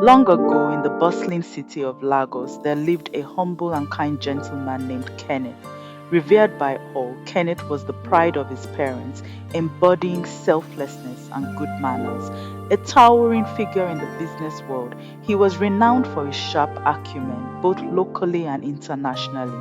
Long ago, in the bustling city of Lagos, there lived a humble and kind gentleman named Kenneth. Revered by all, Kenneth was the pride of his parents, embodying selflessness and good manners. A towering figure in the business world, he was renowned for his sharp acumen, both locally and internationally.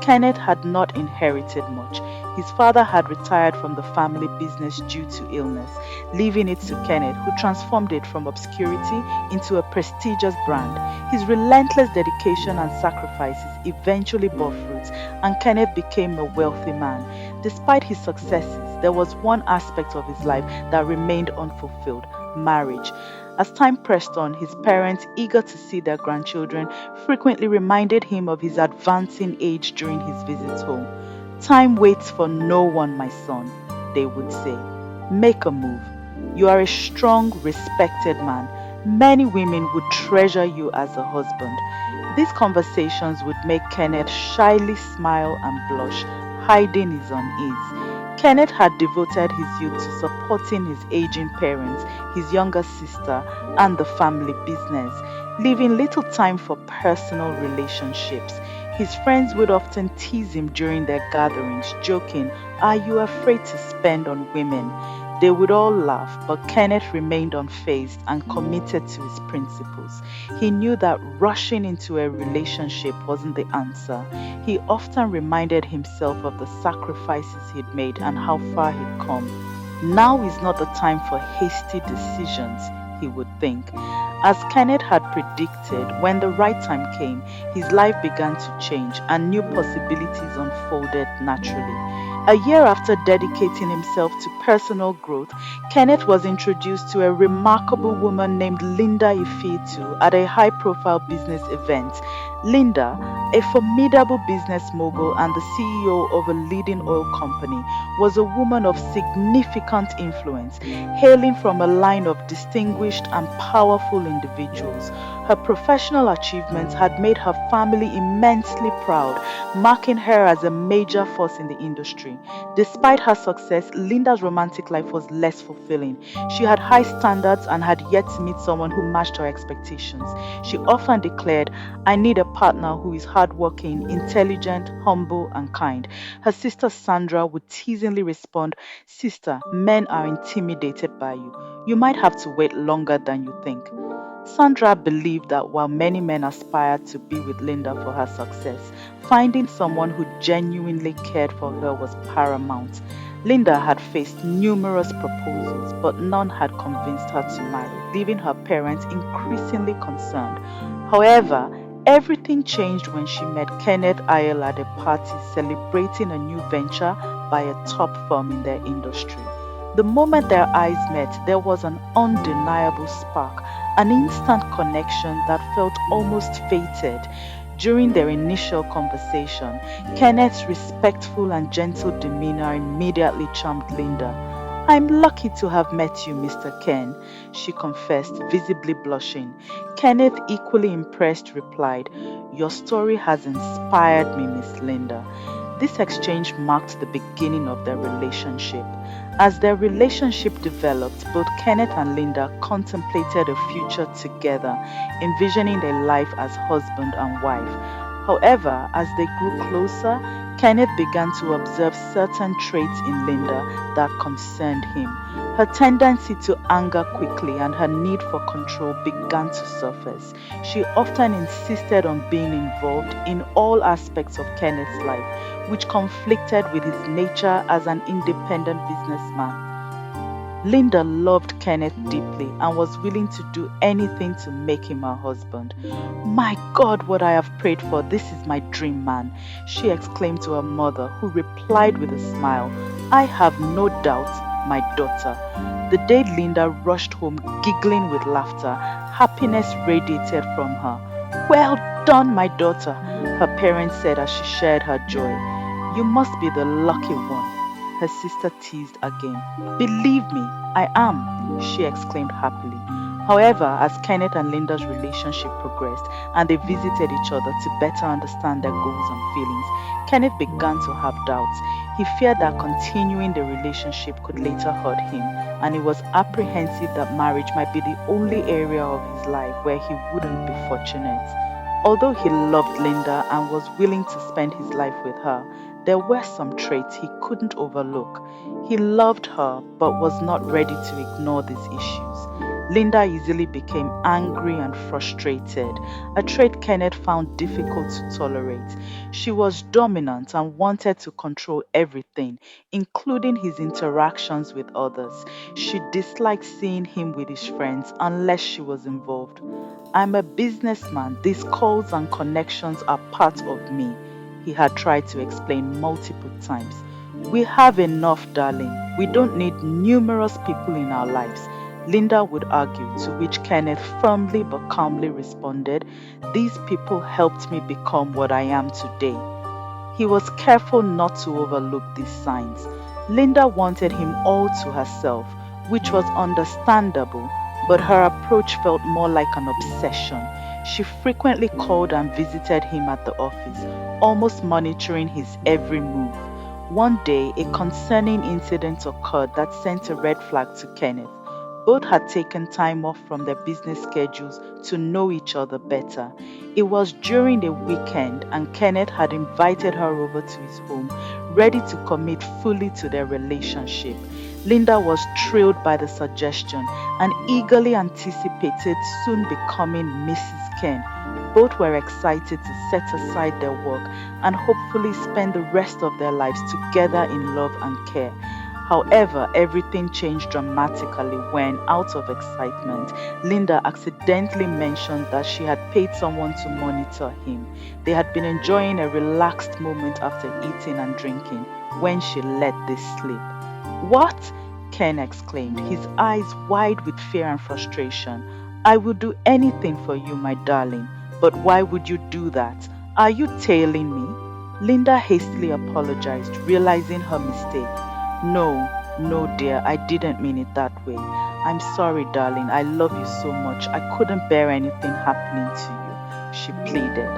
Kenneth had not inherited much. His father had retired from the family business due to illness, leaving it to Kenneth, who transformed it from obscurity into a prestigious brand. His relentless dedication and sacrifices eventually bore fruit, and Kenneth became a wealthy man. Despite his successes, there was one aspect of his life that remained unfulfilled: marriage. As time pressed on, his parents, eager to see their grandchildren, frequently reminded him of his advancing age during his visits home. Time waits for no one, my son, they would say. Make a move. You are a strong, respected man. Many women would treasure you as a husband. These conversations would make Kenneth shyly smile and blush, hiding his unease. Kenneth had devoted his youth to supporting his aging parents, his younger sister, and the family business, leaving little time for personal relationships. His friends would often tease him during their gatherings, joking, "Are you afraid to spend on women?" They would all laugh, but Kenneth remained unfazed and committed to his principles. He knew that rushing into a relationship wasn't the answer. He often reminded himself of the sacrifices he'd made and how far he'd come. Now is not the time for hasty decisions, he would think. As Kenneth had predicted, when the right time came, his life began to change and new possibilities unfolded naturally. A year after dedicating himself to personal growth, Kenneth was introduced to a remarkable woman named Linda Ifeatu at a high profile business event. Linda, a formidable business mogul and the CEO of a leading oil company, was a woman of significant influence, hailing from a line of distinguished and powerful individuals. Her professional achievements had made her family immensely proud, marking her as a major force in the industry. Despite her success, Linda's romantic life was less fulfilling. She had high standards and had yet to meet someone who matched her expectations. She often declared, "I need a partner who is hardworking, intelligent, humble, and kind." Her sister Sandra would teasingly respond, "Sister, men are intimidated by you. You might have to wait longer than you think." Sandra believed that while many men aspired to be with Linda for her success, finding someone who genuinely cared for her was paramount. Linda had faced numerous proposals, but none had convinced her to marry, leaving her parents increasingly concerned. However, everything changed when she met Kenneth Ayel at a party celebrating a new venture by a top firm in their industry. The moment their eyes met, there was an undeniable spark, an instant connection that felt almost fated. During their initial conversation, Kenneth's respectful and gentle demeanor immediately charmed Linda. "I'm lucky to have met you, Mr. Ken," she confessed, visibly blushing. Kenneth, equally impressed, replied, "Your story has inspired me, Miss Linda." This exchange marked the beginning of their relationship. As their relationship developed, both Kenneth and Linda contemplated a future together, envisioning their life as husband and wife. However, as they grew closer, Kenneth began to observe certain traits in Linda that concerned him. Her tendency to anger quickly and her need for control began to surface. She often insisted on being involved in all aspects of Kenneth's life, which conflicted with his nature as an independent businessman. Linda loved Kenneth deeply and was willing to do anything to make him her husband. "My God, what I have prayed for! This is my dream man," she exclaimed to her mother, who replied with a smile, "I have no doubt, my daughter." The day Linda rushed home giggling with laughter, happiness radiated from her. "Well done, my daughter," her parents said as she shared her joy. "You must be the lucky one," her sister teased again. "Believe me, I am," she exclaimed happily. However, as Kenneth and Linda's relationship progressed and they visited each other to better understand their goals and feelings, Kenneth began to have doubts. He feared that continuing the relationship could later hurt him, and he was apprehensive that marriage might be the only area of his life where he wouldn't be fortunate. Although he loved Linda and was willing to spend his life with her, there were some traits he couldn't overlook. He loved her but was not ready to ignore these issues. Linda easily became angry and frustrated, a trait Kenneth found difficult to tolerate. She was dominant and wanted to control everything, including his interactions with others. She disliked seeing him with his friends unless she was involved. I'm a businessman. These calls and connections are part of me, he had tried to explain multiple times. We have enough, darling. We don't need numerous people in our lives. Linda would argue, to which Kenneth firmly but calmly responded, these people helped me become what I am today. He was careful not to overlook these signs. Linda wanted him all to herself, which was understandable, but her approach felt more like an obsession. She frequently called and visited him at the office, almost monitoring his every move. One day, a concerning incident occurred that sent a red flag to Kenneth. Both had taken time off from their business schedules to know each other better. It was during a weekend, and Kenneth had invited her over to his home, ready to commit fully to their relationship. Linda was thrilled by the suggestion and eagerly anticipated soon becoming Mrs. Ken. Both were excited to set aside their work and hopefully spend the rest of their lives together in love and care. However, everything changed dramatically when, out of excitement, Linda accidentally mentioned that she had paid someone to monitor him. They had been enjoying a relaxed moment after eating and drinking when she let this slip. What? Ken exclaimed, his eyes wide with fear and frustration. I will do anything for you, my darling, but why would you do that? Are you tailing me? Linda hastily apologized, realizing her mistake. No, no, dear, I didn't mean it that way. I'm sorry, darling. I love you so much. I couldn't bear anything happening to you, she pleaded.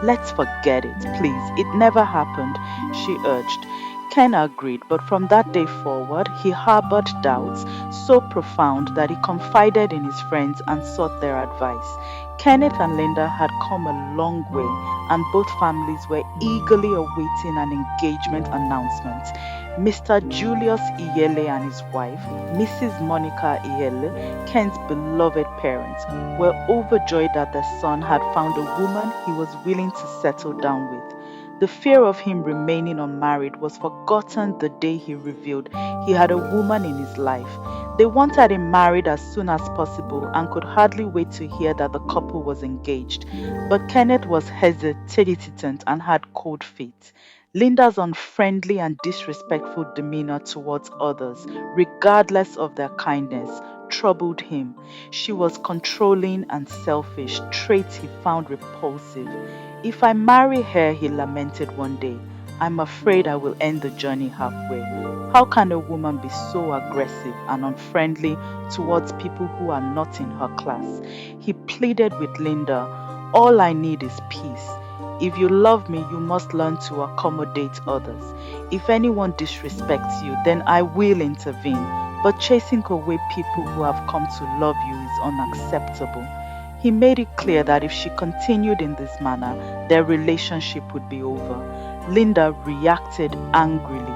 Let's forget it, please. It never happened, she urged. Ken agreed, but from that day forward, he harbored doubts so profound that he confided in his friends and sought their advice. Kenneth and Linda had come a long way, and both families were eagerly awaiting an engagement announcement. Mr. Julius Iyele and his wife, Mrs. Monica Iyele, Ken's beloved parents, were overjoyed that their son had found a woman he was willing to settle down with. The fear of him remaining unmarried was forgotten the day he revealed he had a woman in his life. They wanted him married as soon as possible and could hardly wait to hear that the couple was engaged. But Kenneth was hesitant and had cold feet. Linda's unfriendly and disrespectful demeanor towards others, regardless of their kindness, troubled him. She was controlling and selfish, traits he found repulsive. If I marry her, he lamented one day, I'm afraid I will end the journey halfway. How can a woman be so aggressive and unfriendly towards people who are not in her class? He pleaded with Linda, all I need is peace. If you love me, you must learn to accommodate others. If anyone disrespects you, then I will intervene. But chasing away people who have come to love you is unacceptable. He made it clear that if she continued in this manner, their relationship would be over. Linda reacted angrily.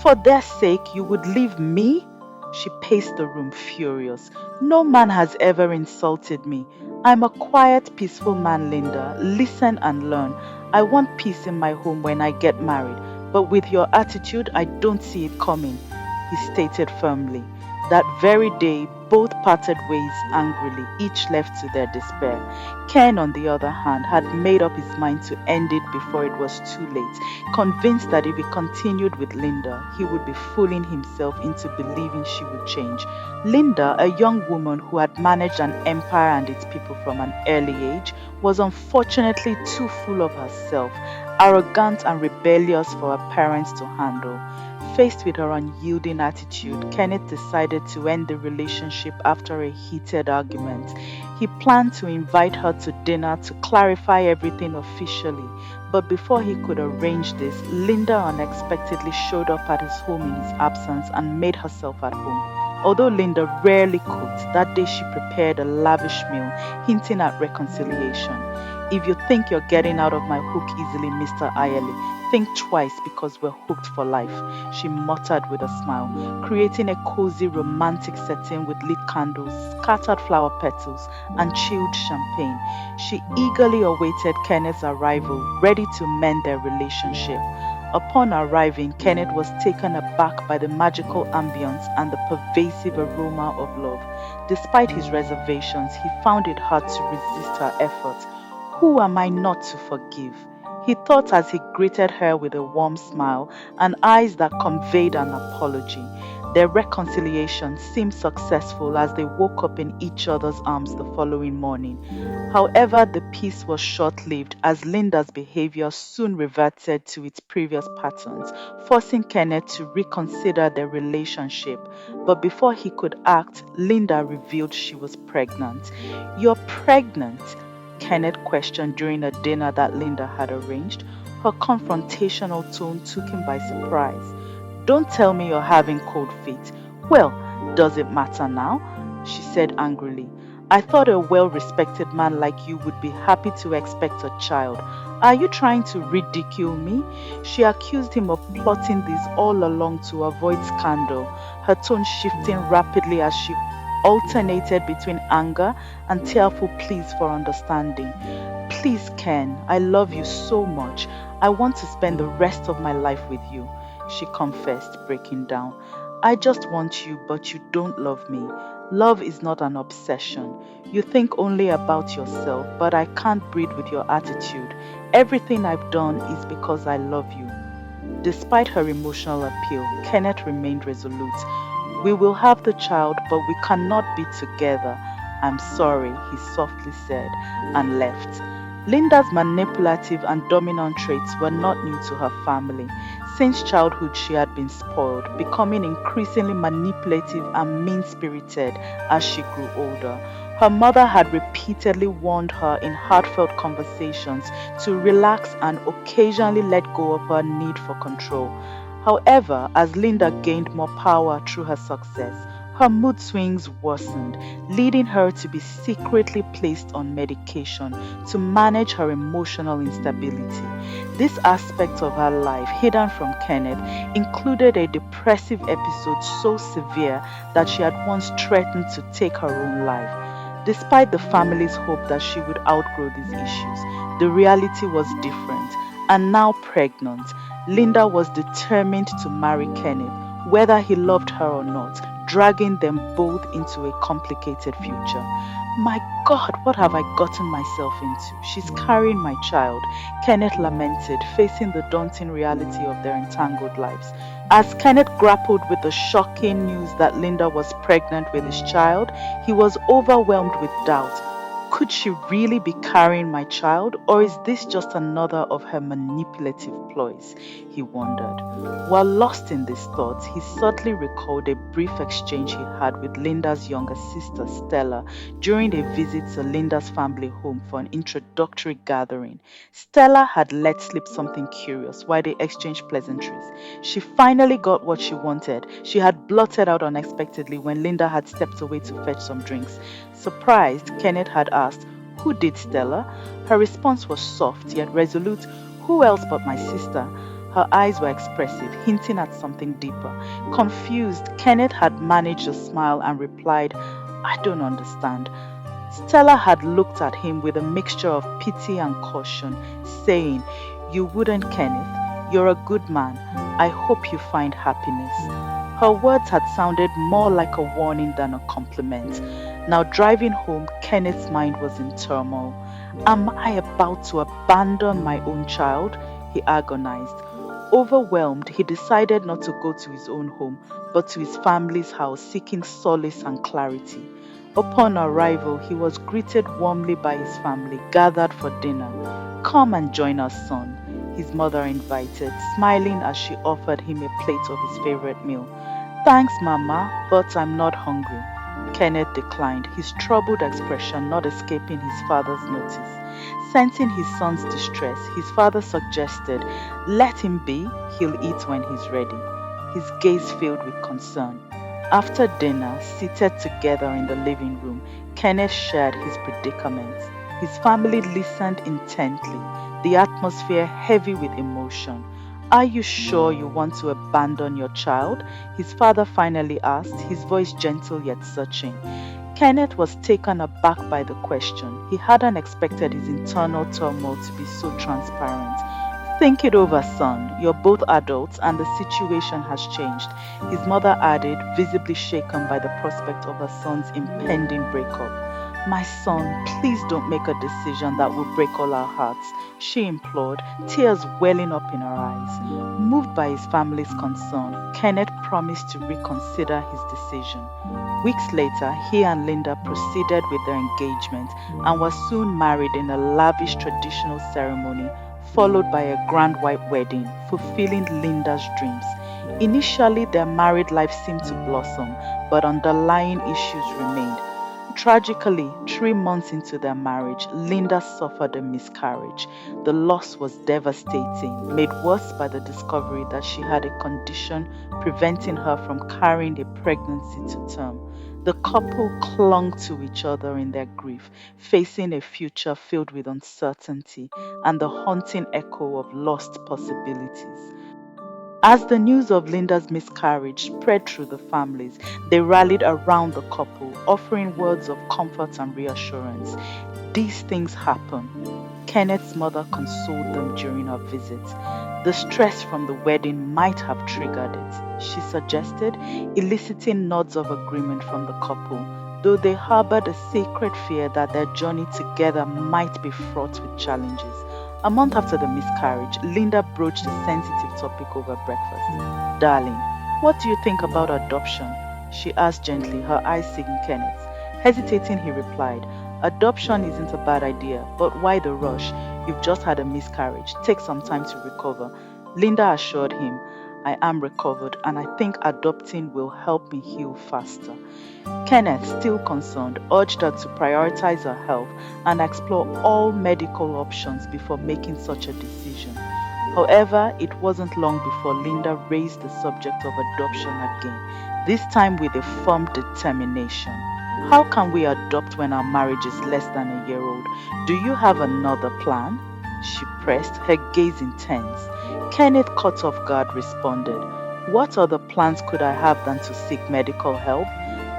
For their sake, you would leave me? She paced the room furious. No man has ever insulted me. I'm a quiet, peaceful man, Linda. Listen and learn. I want peace in my home when I get married, but with your attitude, I don't see it coming, he stated firmly. That very day, both parted ways angrily, each left to their despair. Ken, on the other hand, had made up his mind to end it before it was too late, convinced that if he continued with Linda, he would be fooling himself into believing she would change. Linda, a young woman who had managed an empire and its people from an early age, was unfortunately too full of herself, arrogant and rebellious for her parents to handle. Faced with her unyielding attitude, Kenneth decided to end the relationship after a heated argument. He planned to invite her to dinner to clarify everything officially, but before he could arrange this, Linda unexpectedly showed up at his home in his absence and made herself at home. Although Linda rarely cooked, that day she prepared a lavish meal, hinting at reconciliation. If you think you're getting out of my hook easily, Mr. Ayeli, think twice because we're hooked for life, she muttered with a smile, creating a cozy romantic setting with lit candles, scattered flower petals, and chilled champagne. She eagerly awaited Kenneth's arrival, ready to mend their relationship. Upon arriving, Kenneth was taken aback by the magical ambience and the pervasive aroma of love. Despite his reservations, he found it hard to resist her efforts. Who am I not to forgive? He thought as he greeted her with a warm smile and eyes that conveyed an apology. Their reconciliation seemed successful as they woke up in each other's arms the following morning. However, the peace was short lived as Linda's behavior soon reverted to its previous patterns, forcing Kenneth to reconsider their relationship. But before he could act, Linda revealed she was pregnant. You're pregnant? Kenneth questioned during a dinner that Linda had arranged. Her confrontational tone took him by surprise. Don't tell me you're having cold feet. Well, does it matter now? She said angrily. I thought a well respected man like you would be happy to expect a child. Are you trying to ridicule me? She accused him of plotting this all along to avoid scandal, her tone shifting rapidly as she alternated between anger and tearful pleas for understanding. Please, Ken, I love you so much. I want to spend the rest of my life with you, she confessed, breaking down. I just want you, but you don't love me. Love is not an obsession. You think only about yourself, but I can't breathe with your attitude. Everything I've done is because I love you. Despite her emotional appeal, Kenneth remained resolute. We will have the child, but we cannot be together. I'm sorry, he softly said, and left. Linda's manipulative and dominant traits were not new to her family. Since childhood, she had been spoiled, becoming increasingly manipulative and mean spirited as she grew older. Her mother had repeatedly warned her in heartfelt conversations to relax and occasionally let go of her need for control. However, as Linda gained more power through her success, her mood swings worsened, leading her to be secretly placed on medication to manage her emotional instability. This aspect of her life, hidden from Kenneth, included a depressive episode so severe that she had once threatened to take her own life. Despite the family's hope that she would outgrow these issues, the reality was different. And now pregnant, Linda was determined to marry Kenneth, whether he loved her or not, dragging them both into a complicated future. My God, what have I gotten myself into? She's carrying my child, Kenneth lamented, facing the daunting reality of their entangled lives. As Kenneth grappled with the shocking news that Linda was pregnant with his child, he was overwhelmed with doubt. Could she really be carrying my child, or is this just another of her manipulative ploys? He wondered. While lost in these thoughts, he suddenly recalled a brief exchange he had with Linda's younger sister, Stella, during a visit to Linda's family home for an introductory gathering. Stella had let slip something curious while they exchanged pleasantries. She finally got what she wanted. She had blurted out unexpectedly when Linda had stepped away to fetch some drinks. Surprised, Kenneth had asked, Who did, Stella? Her response was soft yet resolute. Who else but my sister? Her eyes were expressive, hinting at something deeper. Confused, Kenneth had managed a smile and replied, I don't understand. Stella had looked at him with a mixture of pity and caution, saying, You wouldn't, Kenneth. You're a good man. I hope you find happiness. Her words had sounded more like a warning than a compliment. Now driving home, Kenneth's mind was in turmoil. Am I about to abandon my own child? He agonized. Overwhelmed, he decided not to go to his own home, but to his family's house, seeking solace and clarity. Upon arrival, he was greeted warmly by his family, gathered for dinner. Come and join us, son. his mother invited, smiling as she offered him a plate of his favorite meal. Thanks, Mama, but I'm not hungry. Kenneth declined, his troubled expression not escaping his father's notice. Sensing his son's distress, his father suggested, let him be, he'll eat when he's ready. His gaze filled with concern. After dinner, seated together in the living room, Kenneth shared his predicament. His family listened intently, the atmosphere heavy with emotion. Are you sure you want to abandon your child? His father finally asked, his voice gentle yet searching. Kenneth was taken aback by the question. He hadn't expected his internal turmoil to be so transparent. Think it over, son. You're both adults and the situation has changed. His mother added, visibly shaken by the prospect of her son's impending breakup. My son, please don't make a decision that will break all our hearts, she implored, tears welling up in her eyes. Moved by his family's concern, Kenneth promised to reconsider his decision. Weeks later, he and Linda proceeded with their engagement and were soon married in a lavish traditional ceremony, followed by a grand white wedding, fulfilling Linda's dreams. Initially, their married life seemed to blossom, but underlying issues remained. Tragically, 3 months into their marriage, Linda suffered a miscarriage. The loss was devastating, made worse by the discovery that she had a condition preventing her from carrying a pregnancy to term. The couple clung to each other in their grief, facing a future filled with uncertainty and the haunting echo of lost possibilities. As the news of Linda's miscarriage spread through the families, they rallied around the couple, offering words of comfort and reassurance. These things happen. Kenneth's mother consoled them during her visit. The stress from the wedding might have triggered it, she suggested, eliciting nods of agreement from the couple, though they harbored a sacred fear that their journey together might be fraught with challenges. A month after the miscarriage, Linda broached a sensitive topic over breakfast. Darling, what do you think about adoption? She asked gently, her eyes seeking Kenneth's. Hesitating, he replied, adoption isn't a bad idea, but why the rush? You've just had a miscarriage. Take some time to recover. Linda assured him, I am recovered and I think adopting will help me heal faster. Kenneth, still concerned, urged her to prioritize her health and explore all medical options before making such a decision. However, it wasn't long before Linda raised the subject of adoption again, this time with a firm determination. How can we adopt when our marriage is less than a year old? Do you have another plan? She pressed, her gaze intense. Kenneth, caught off guard, responded, what other plans could I have than to seek medical help?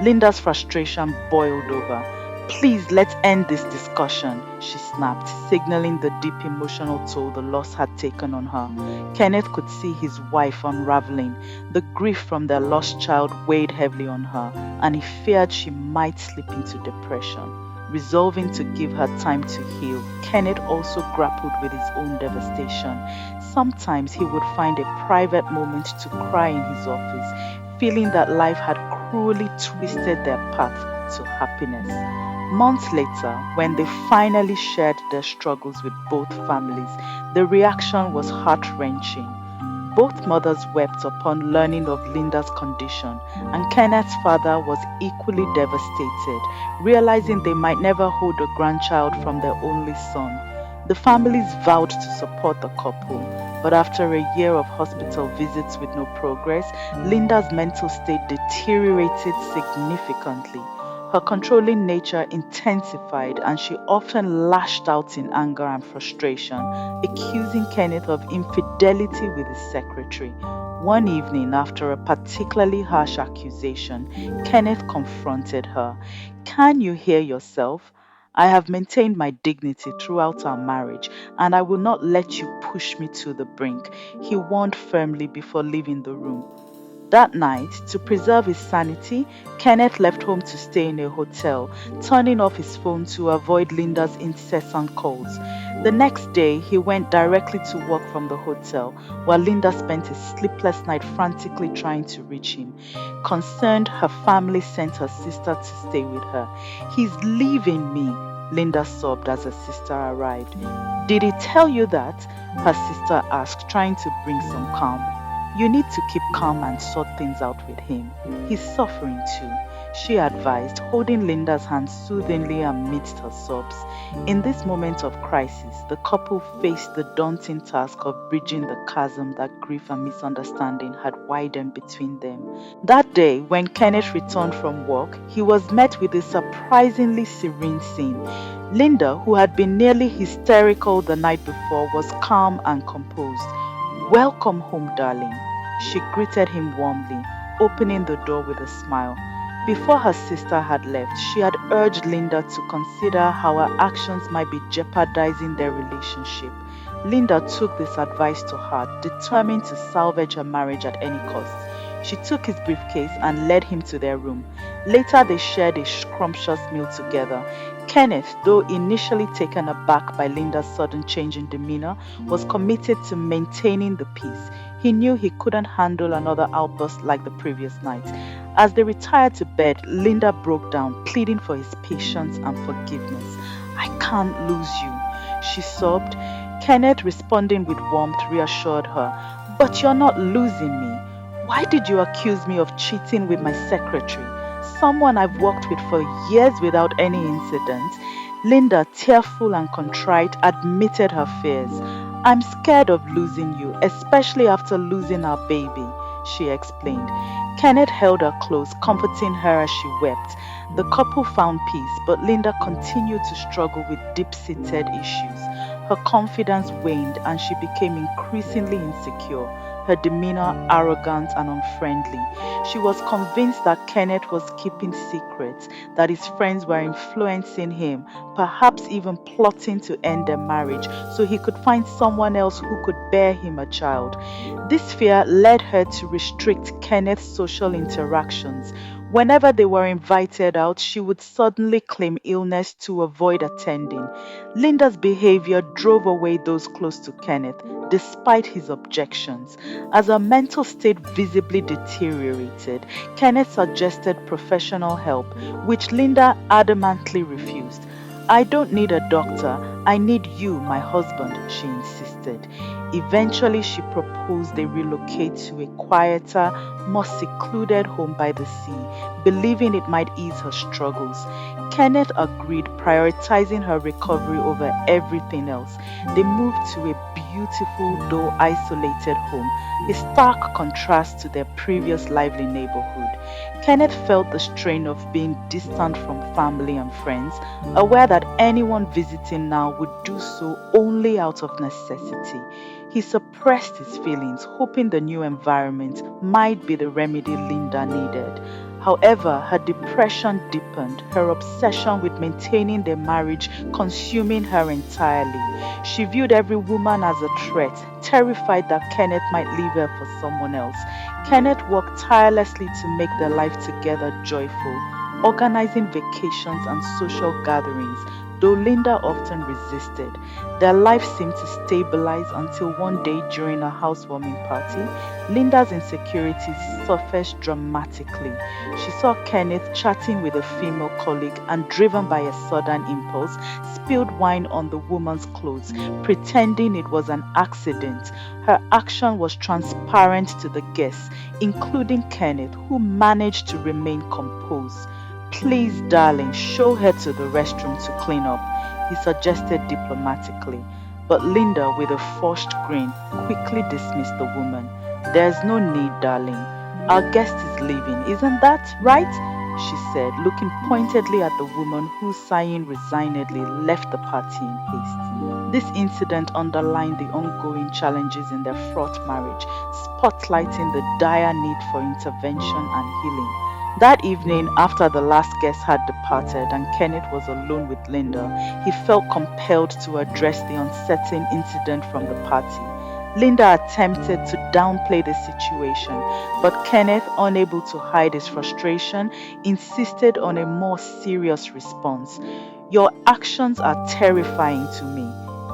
Linda's frustration boiled over. Please, let's end this discussion, she snapped, signaling the deep emotional toll the loss had taken on her. Kenneth could see his wife unraveling. The grief from their lost child weighed heavily on her, and he feared she might slip into depression. Resolving to give her time to heal, Kenneth also grappled with his own devastation. Sometimes he would find a private moment to cry in his office, feeling that life had cruelly twisted their path to happiness. Months later, when they finally shared their struggles with both families, the reaction was heart-wrenching. Both mothers wept upon learning of Linda's condition, and Kenneth's father was equally devastated, realizing they might never hold a grandchild from their only son. The families vowed to support the couple, but after a year of hospital visits with no progress, Linda's mental state deteriorated significantly. Her controlling nature intensified and she often lashed out in anger and frustration, accusing Kenneth of infidelity with his secretary. One evening, after a particularly harsh accusation, Kenneth confronted her. Can you hear yourself? I have maintained my dignity throughout our marriage, and I will not let you push me to the brink, he warned firmly before leaving the room. That night, to preserve his sanity, Kenneth left home to stay in a hotel, turning off his phone to avoid Linda's incessant calls. The next day, he went directly to work from the hotel, while Linda spent a sleepless night frantically trying to reach him. Concerned, her family sent her sister to stay with her. He's leaving me, Linda sobbed as her sister arrived. Did he tell you that? Her sister asked, trying to bring some calm. You need to keep calm and sort things out with him. He's suffering too, she advised, holding Linda's hand soothingly amidst her sobs. In this moment of crisis, the couple faced the daunting task of bridging the chasm that grief and misunderstanding had widened between them. That day, when Kenneth returned from work, he was met with a surprisingly serene scene. Linda, who had been nearly hysterical the night before, was calm and composed. Welcome home, darling. She greeted him warmly, opening the door with a smile. Before her sister had left, she had urged Linda to consider how her actions might be jeopardizing their relationship. Linda took this advice to heart, determined to salvage her marriage at any cost. She took his briefcase and led him to their room. Later, they shared a scrumptious meal together. Kenneth, though initially taken aback by Linda's sudden change in demeanor, was committed to maintaining the peace. He knew he couldn't handle another outburst like the previous night. As they retired to bed, Linda broke down, pleading for his patience and forgiveness. I can't lose you, she sobbed. Kenneth, responding with warmth, reassured her. But you're not losing me. Why did you accuse me of cheating with my secretary? Someone I've worked with for years without any incident. Linda, tearful and contrite, admitted her fears. I'm scared of losing you, especially after losing our baby, she explained. Kenneth held her close, comforting her as she wept. The couple found peace, but Linda continued to struggle with deep-seated issues. Her confidence waned and she became increasingly insecure, her demeanor arrogant and unfriendly. She was convinced that Kenneth was keeping secrets, that his friends were influencing him, perhaps even plotting to end their marriage so he could find someone else who could bear him a child. This fear led her to restrict Kenneth's social interactions. Whenever they were invited out, she would suddenly claim illness to avoid attending. Linda's behavior drove away those close to Kenneth, despite his objections. As her mental state visibly deteriorated, Kenneth suggested professional help, which Linda adamantly refused. I don't need a doctor. I need you, my husband, she insisted. Eventually, she proposed they relocate to a quieter, more secluded home by the sea, believing it might ease her struggles. Kenneth agreed, prioritizing her recovery over everything else. They moved to a beautiful, though isolated home, a stark contrast to their previous lively neighborhood. Kenneth felt the strain of being distant from family and friends, aware that anyone visiting now would do so only out of necessity. He suppressed his feelings, hoping the new environment might be the remedy Linda needed. However, her depression deepened, her obsession with maintaining their marriage consuming her entirely. She viewed every woman as a threat, terrified that Kenneth might leave her for someone else. Kenneth worked tirelessly to make their life together joyful, organizing vacations and social gatherings, though Linda often resisted. Their life seemed to stabilize until one day during a housewarming party, Linda's insecurities surfaced dramatically. She saw Kenneth chatting with a female colleague and, driven by a sudden impulse, spilled wine on the woman's clothes, pretending it was an accident. Her action was transparent to the guests, including Kenneth, who managed to remain composed. Please, darling, show her to the restroom to clean up, he suggested diplomatically. But Linda, with a forced grin, quickly dismissed the woman. There's no need, darling. Our guest is leaving, isn't that right? She said, looking pointedly at the woman who, sighing resignedly, left the party in haste. This incident underlined the ongoing challenges in their fraught marriage, spotlighting the dire need for intervention and healing. That evening, after the last guest had departed and Kenneth was alone with Linda, he felt compelled to address the uncertain incident from the party. Linda attempted to downplay the situation, but Kenneth, unable to hide his frustration, insisted on a more serious response. Your actions are terrifying to me,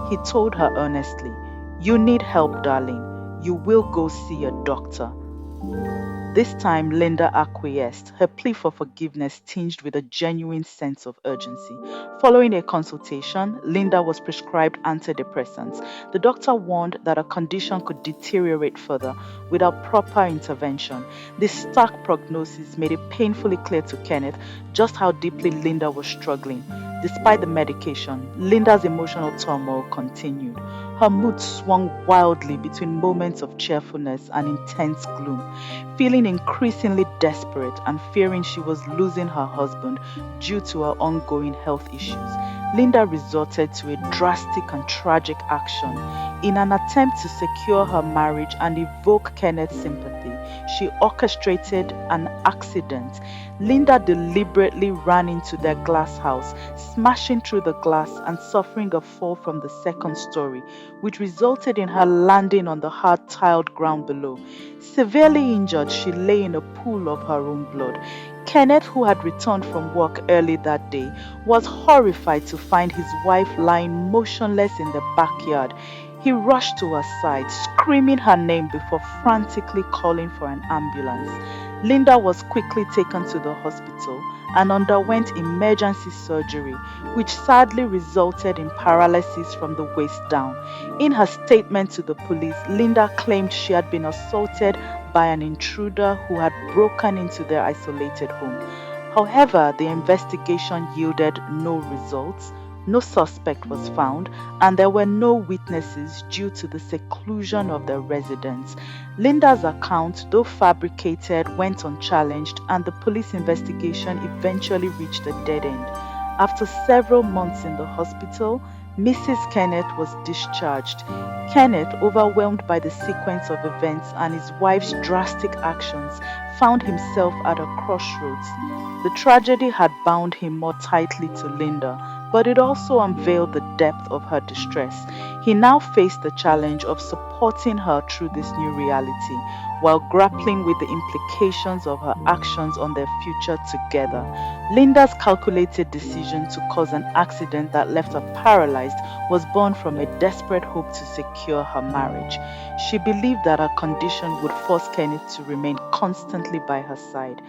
he told her earnestly. You need help, darling. You will go see a doctor. This time, Linda acquiesced, her plea for forgiveness tinged with a genuine sense of urgency. Following a consultation, Linda was prescribed antidepressants. The doctor warned that her condition could deteriorate further without proper intervention. This stark prognosis made it painfully clear to Kenneth just how deeply Linda was struggling. Despite the medication, Linda's emotional turmoil continued. Her mood swung wildly between moments of cheerfulness and intense gloom. Feeling increasingly desperate and fearing she was losing her husband due to her ongoing health issues, Linda resorted to a drastic and tragic action. In an attempt to secure her marriage and evoke Kenneth's sympathy, she orchestrated an accident. Linda deliberately ran into their glass house, smashing through the glass and suffering a fall from the second story, which resulted in her landing on the hard tiled ground below. Severely injured, she lay in a pool of her own blood. Kenneth, who had returned from work early that day, was horrified to find his wife lying motionless in the backyard. He rushed to her side, screaming her name before frantically calling for an ambulance. Linda was quickly taken to the hospital and underwent emergency surgery, which sadly resulted in paralysis from the waist down. In her statement to the police, Linda claimed she had been assaulted by an intruder who had broken into their isolated home. However, the investigation yielded no results. No suspect was found, and there were no witnesses due to the seclusion of the residence. Linda's account, though fabricated, went unchallenged, and the police investigation eventually reached a dead end. After several months in the hospital, Mrs. Kenneth was discharged. Kenneth, overwhelmed by the sequence of events and his wife's drastic actions, found himself at a crossroads. The tragedy had bound him more tightly to Linda, but it also unveiled the depth of her distress. He now faced the challenge of supporting her through this new reality, while grappling with the implications of her actions on their future together. Linda's calculated decision to cause an accident that left her paralyzed was born from a desperate hope to secure her marriage. She believed that her condition would force Kenneth to remain constantly by her side.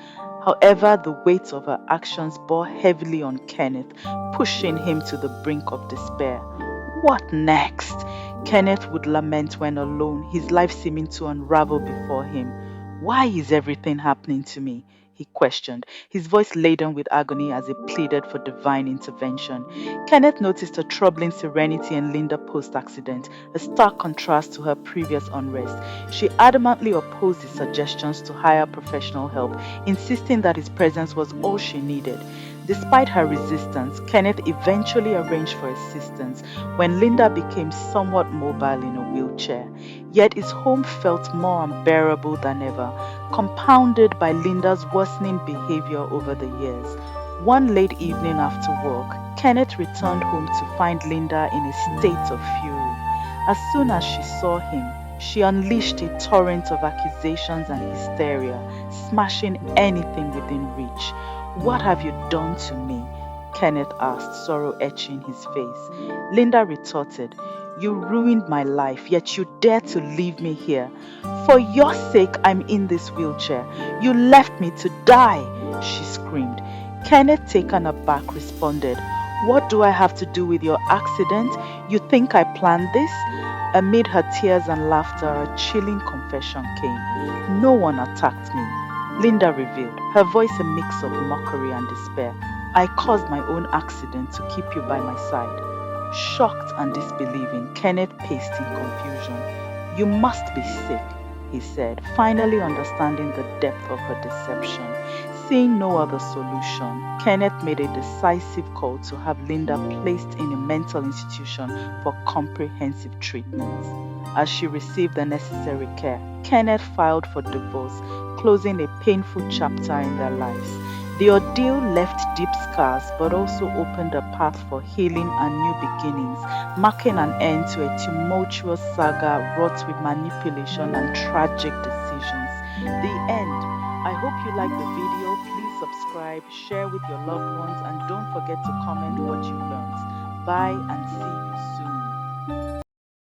However, the weight of her actions bore heavily on Kenneth, pushing him to the brink of despair. What next? Kenneth would lament when alone, his life seeming to unravel before him. Why is everything happening to me? He questioned, his voice laden with agony as he pleaded for divine intervention. Kenneth noticed a troubling serenity in Linda post accident, a stark contrast to her previous unrest. She adamantly opposed his suggestions to hire professional help, insisting that his presence was all she needed. Despite her resistance, Kenneth eventually arranged for assistance when Linda became somewhat mobile in a wheelchair. Yet his home felt more unbearable than ever, compounded by Linda's worsening behavior over the years. One late evening after work, Kenneth returned home to find Linda in a state of fury. As soon as she saw him, she unleashed a torrent of accusations and hysteria, smashing anything within reach. What have you done to me? Kenneth asked, sorrow etching his face. Linda retorted, you ruined my life, yet you dare to leave me here. For your sake, I'm in this wheelchair. You left me to die, she screamed. Kenneth, taken aback, responded, what do I have to do with your accident? You think I planned this? Amid her tears and laughter, a chilling confession came. No one attacked me. Linda revealed, her voice a mix of mockery and despair. I caused my own accident to keep you by my side. Shocked and disbelieving, Kenneth paced in confusion. You must be sick, he said, finally understanding the depth of her deception. Seeing no other solution, Kenneth made a decisive call to have Linda placed in a mental institution for comprehensive treatment. As she received the necessary care, Kenneth filed for divorce, closing a painful chapter in their lives. The ordeal left deep scars but also opened a path for healing and new beginnings, marking an end to a tumultuous saga wrought with manipulation and tragic decisions. The end. I hope you liked the video. Please subscribe, share with your loved ones, and don't forget to comment what you learned. Bye and see you soon.